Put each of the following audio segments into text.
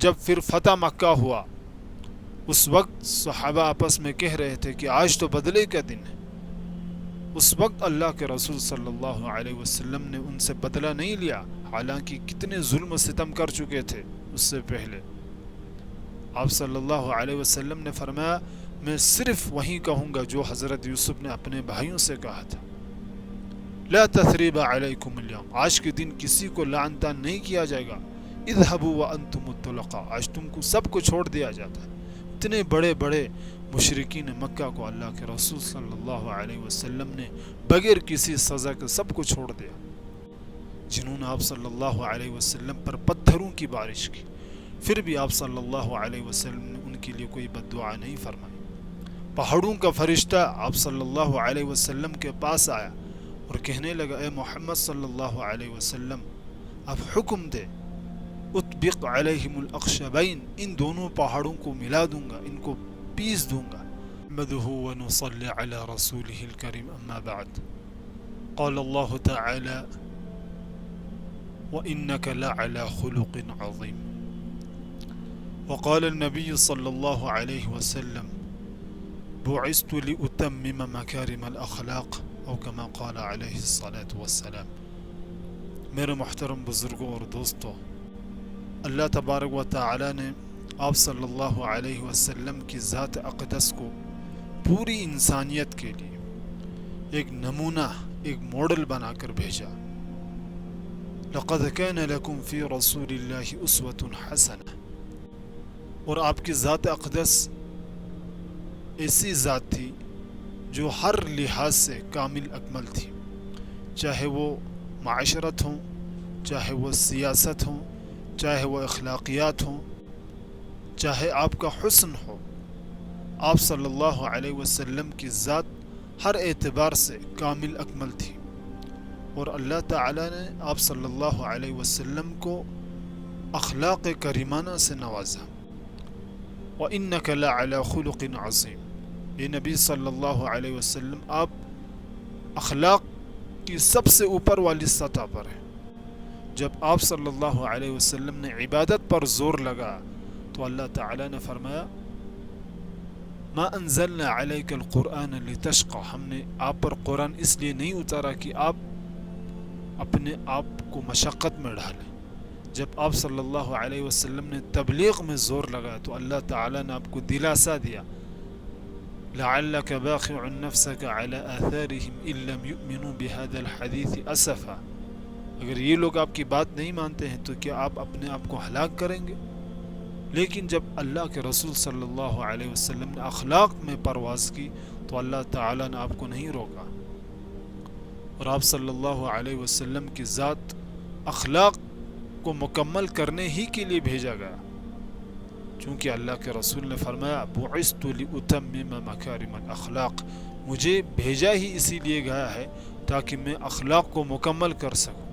جب پھر فتح مکہ ہوا اس وقت صحابہ آپس میں کہہ رہے تھے کہ آج تو بدلے کا دن ہے. اس وقت اللہ کے رسول صلی اللہ علیہ وسلم نے ان سے بدلہ نہیں لیا، حالانکہ کتنے ظلم و ستم کر چکے تھے اس سے پہلے. آپ صلی اللہ علیہ وسلم نے فرمایا میں صرف وہی کہوں گا جو حضرت یوسف نے اپنے بھائیوں سے کہا تھا، لا تثریب علیکم اليوم، آج کے دن کسی کو لعن طعن نہیں کیا جائے گا. اذهبوا وانتم الطلقاء، آج تم کو سب کو چھوڑ دیا جاتا ہے. اتنے بڑے بڑے مشرکین مکہ کو اللہ کے رسول صلی اللہ علیہ وسلم نے بغیر کسی سزا کے سب کو چھوڑ دیا، جنہوں نے آپ صلی اللہ علیہ وسلم پر پتھروں کی بارش کی، پھر بھی آپ صلی اللہ علیہ وسلم نے ان کے لیے کوئی بد دعا نہیں فرمائی. پہاڑوں کا فرشتہ آپ صلی اللہ علیہ وسلم کے پاس آیا اور کہنے لگا اے محمد صلی اللہ علیہ وسلم آپ حکم دے، اطبق علیہم الاخشبین، ان دونوں پہاڑوں کو ملا دوں گا، ان کو پیس دوں گا. نحمده ونصلي على رسوله الكريم اما بعد. قال الله تعالى وإنك لعلى خلق عظيم. وقال النبي صلى الله عليه وسلم بعثت لأتمم مكارم الأخلاق او كما قال عليه الصلاة والسلام. میرے محترم بزرگوں اور دوستوں، اللہ تبارک و تعالی نے آپ صلی اللہ علیہ وسلم کی ذات اقدس کو پوری انسانیت کے لیے ایک نمونہ، ایک ماڈل بنا کر بھیجا. لقد كان لكم في رسول الله اسوة حسنة. اور آپ کی ذات اقدس ایسی ذات تھی جو ہر لحاظ سے کامل اکمل تھی، چاہے وہ معاشرت ہوں، چاہے وہ سیاست ہوں، چاہے وہ اخلاقیات ہوں، چاہے آپ کا حسن ہو. آپ صلی اللہ علیہ وسلم کی ذات ہر اعتبار سے کامل اکمل تھی، اور اللہ تعالی نے آپ صلی اللہ علیہ وسلم کو اخلاق کریمانہ سے نوازا. وَإِنَّكَ لَعَلَى خُلُقٍ عَظِيمٍ. یہ نبی صلی اللہ علیہ وسلم آپ اخلاق کی سب سے اوپر والی سطح پر ہیں. جب آپ صلی اللہ علیہ وسلم نے عبادت پر زور لگا تو اللہ تعالی نے فرمایا ما انزلنا علیک القرآن لتشقى، ہم نے آپ پر قرآن اس لیے نہیں اتارا کہ آپ اپنے آپ کو مشقت میں ڈالیں. جب آپ صلی اللہ علیہ وسلم نے تبلیغ میں زور لگایا تو اللہ تعالی نے آپ کو دلاسا دیا لعلک باخع نفسک علی آثارہم ان لم یؤمنوا بهذا الحدیث اسفا. اگر یہ لوگ آپ کی بات نہیں مانتے ہیں تو کیا آپ اپنے آپ کو ہلاک کریں گے؟ لیکن جب اللہ کے رسول صلی اللہ علیہ وسلم نے اخلاق میں پرواز کی تو اللہ تعالی نے آپ کو نہیں روکا، اور آپ صلی اللہ علیہ وسلم کی ذات اخلاق کو مکمل کرنے ہی کے لیے بھیجا گیا، چونکہ اللہ کے رسول نے فرمایا بعثت لأتمم مکارم الاخلاق، مجھے بھیجا ہی اسی لیے گیا ہے تاکہ میں اخلاق کو مکمل کر سکوں.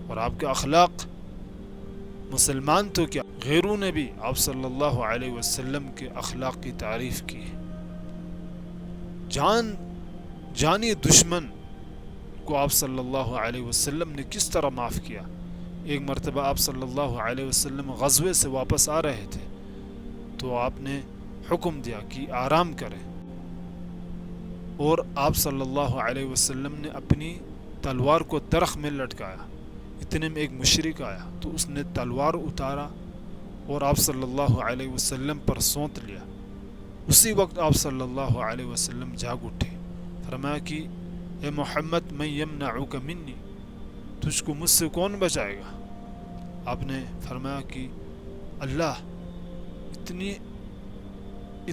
اور آپ کے اخلاق مسلمان تو کیا غیروں نے بھی آپ صلی اللہ علیہ وسلم کے اخلاق کی تعریف کی ہے. جانی دشمن کو آپ صلی اللہ علیہ وسلم نے کس طرح معاف کیا. ایک مرتبہ آپ صلی اللہ علیہ وسلم غزوے سے واپس آ رہے تھے تو آپ نے حکم دیا کہ آرام کریں، اور آپ صلی اللہ علیہ وسلم نے اپنی تلوار کو درخت میں لٹکایا. اتنے میں ایک مشرک آیا تو اس نے تلوار اتارا اور آپ صلی اللہ علیہ وسلم پر سونت لیا. اسی وقت آپ صلی اللہ علیہ وسلم جاگ اٹھے، فرمایا کہ اے محمد من یمنعک منی، تجھ کو مجھ سے کون بچائے گا؟ آپ نے فرمایا کہ اللہ. اتنی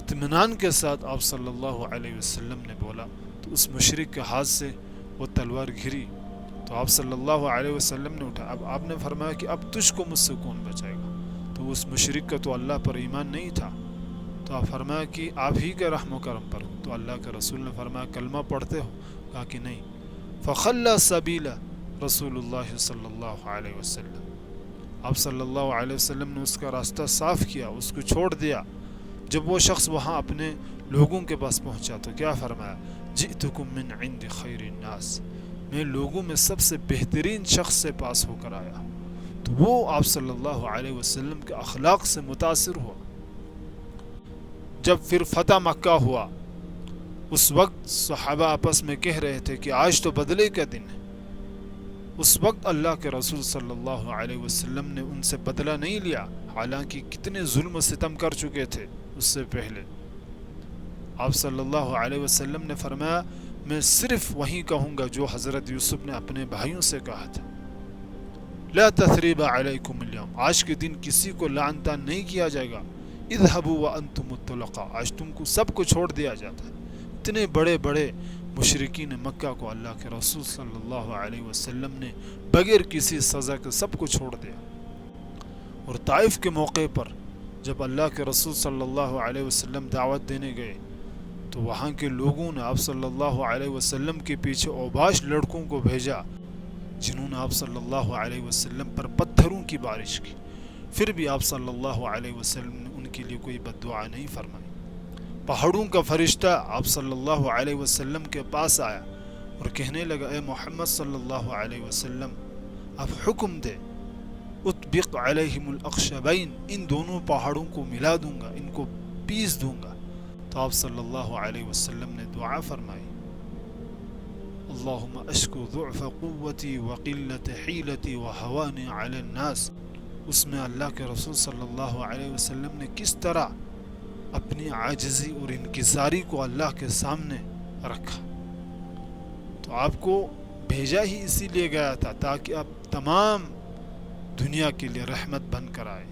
اطمینان کے ساتھ آپ صلی اللہ علیہ وسلم نے بولا تو اس مشرک کے ہاتھ سے وہ تلوار گری تو آپ صلی اللہ علیہ وسلم نے اٹھا. اب آپ نے فرمایا کہ اب تجھ کو مجھ سے کون بچائے گا؟ تو اس مشرک کا تو اللہ پر ایمان نہیں تھا، تو آپ فرمایا کہ آپ ہی کے رحم و کرم پر ہوں. تو اللہ کے رسول نے فرمایا کلمہ پڑھتے ہو؟ کہا کہ نہیں. فخلى سبیل رسول اللہ صلی اللہ علیہ وسلم، آپ صلی اللہ علیہ وسلم نے اس کا راستہ صاف کیا، اس کو چھوڑ دیا. جب وہ شخص وہاں اپنے لوگوں کے پاس پہنچا تو کیا فرمایا؟ جئتکم من عند خیر الناس، میں لوگوں میں سب سے بہترین شخص سے پاس ہو کر آیا. تو وہ آپ صلی اللہ علیہ وسلم کے اخلاق سے متاثر ہوا. جب پھر فتح مکہ ہوا اس وقت صحابہ آپس میں کہہ رہے تھے کہ آج تو بدلے کا دن ہے. اس وقت اللہ کے رسول صلی اللہ علیہ وسلم نے ان سے بدلہ نہیں لیا، حالانکہ کتنے ظلم و ستم کر چکے تھے اس سے پہلے. آپ صلی اللہ علیہ وسلم نے فرمایا میں صرف وہی کہوں گا جو حضرت یوسف نے اپنے بھائیوں سے کہا تھا، لا تثریب علیکم اليوم، آج کے دن کسی کو لعن طعن نہیں کیا جائے گا. اذهبوا وانتم الطلقاء، آج تم کو سب کو چھوڑ دیا جاتا ہے. اتنے بڑے بڑے مشرکین مکہ کو اللہ کے رسول صلی اللہ علیہ وسلم نے بغیر کسی سزا کے سب کو چھوڑ دیا. اور طائف کے موقع پر جب اللہ کے رسول صلی اللہ علیہ وسلم دعوت دینے گئے تو وہاں کے لوگوں نے آپ صلی اللہ علیہ وسلم کے پیچھے اوباش لڑکوں کو بھیجا جنہوں نے آپ صلی اللہ علیہ وسلم پر پتھروں کی بارش کی. پھر بھی آپ صلی اللہ علیہ وسلم نے ان کے لیے کوئی بد دعا نہیں فرمائی. پہاڑوں کا فرشتہ آپ صلی اللہ علیہ وسلم کے پاس آیا اور کہنے لگا اے محمد صلی اللہ علیہ وسلم اب حکم دے، اطبق علیہم الاخشبین، ان دونوں پہاڑوں کو ملا دوں گا، ان کو پیس دوں گا. تو آپ صلی اللہ علیہ وسلم نے دعا فرمائی اللہم اشکو ضعف قوتی وقلت حیلتی وحوانی علی الناس. اس میں اللہ کے رسول صلی اللہ علیہ وسلم نے کس طرح اپنی عاجزی اور انکساری کو اللہ کے سامنے رکھا. تو آپ کو بھیجا ہی اسی لیے گیا تھا تاکہ آپ تمام دنیا کے لیے رحمت بن کر آئے.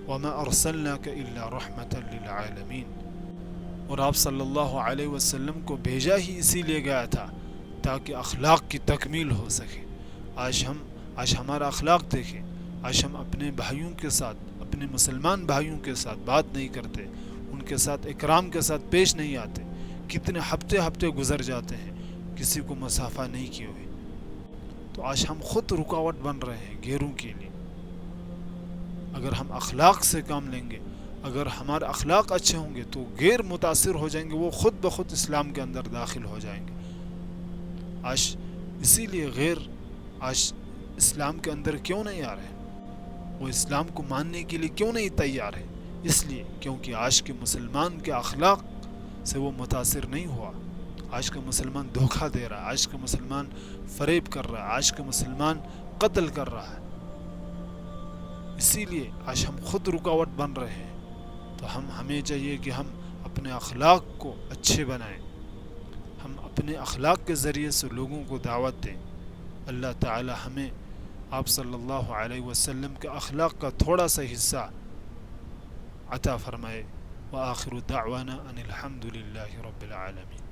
وما ارسلناک الا رحمتا للعالمین. اور آپ صلی اللہ علیہ وسلم کو بھیجا ہی اسی لیے گیا تھا تاکہ اخلاق کی تکمیل ہو سکے. آج ہمارا اخلاق دیکھیں، آج ہم اپنے بھائیوں کے ساتھ، اپنے مسلمان بھائیوں کے ساتھ بات نہیں کرتے، ان کے ساتھ اکرام کے ساتھ پیش نہیں آتے. کتنے ہفتے گزر جاتے ہیں کسی کو مصافحہ نہیں کیے ہوئے. تو آج ہم خود رکاوٹ بن رہے ہیں غیروں کے لیے. اگر ہم اخلاق سے کام لیں گے، اگر ہمارے اخلاق اچھے ہوں گے تو غیر متاثر ہو جائیں گے، وہ خود بخود اسلام کے اندر داخل ہو جائیں گے. آج اسی لیے غیر آج اسلام کے اندر کیوں نہیں آ رہے، وہ اسلام کو ماننے کے لیے کیوں نہیں تیار ہے؟ اس لیے کیونکہ آج کے مسلمان کے اخلاق سے وہ متاثر نہیں ہوا. آج کا مسلمان دھوکہ دے رہا ہے، آج کا مسلمان فریب کر رہا ہے، آج کا مسلمان قتل کر رہا ہے. اسی لیے آج ہم خود رکاوٹ بن رہے ہیں. تو ہمیں چاہیے کہ ہم اپنے اخلاق کو اچھے بنائیں، ہم اپنے اخلاق کے ذریعے سے لوگوں کو دعوت دیں. اللہ تعالی ہمیں آپ صلی اللہ علیہ وسلم کے اخلاق کا تھوڑا سا حصہ عطا فرمائے. وآخر دعوانا ان الحمد للہ رب العالمین.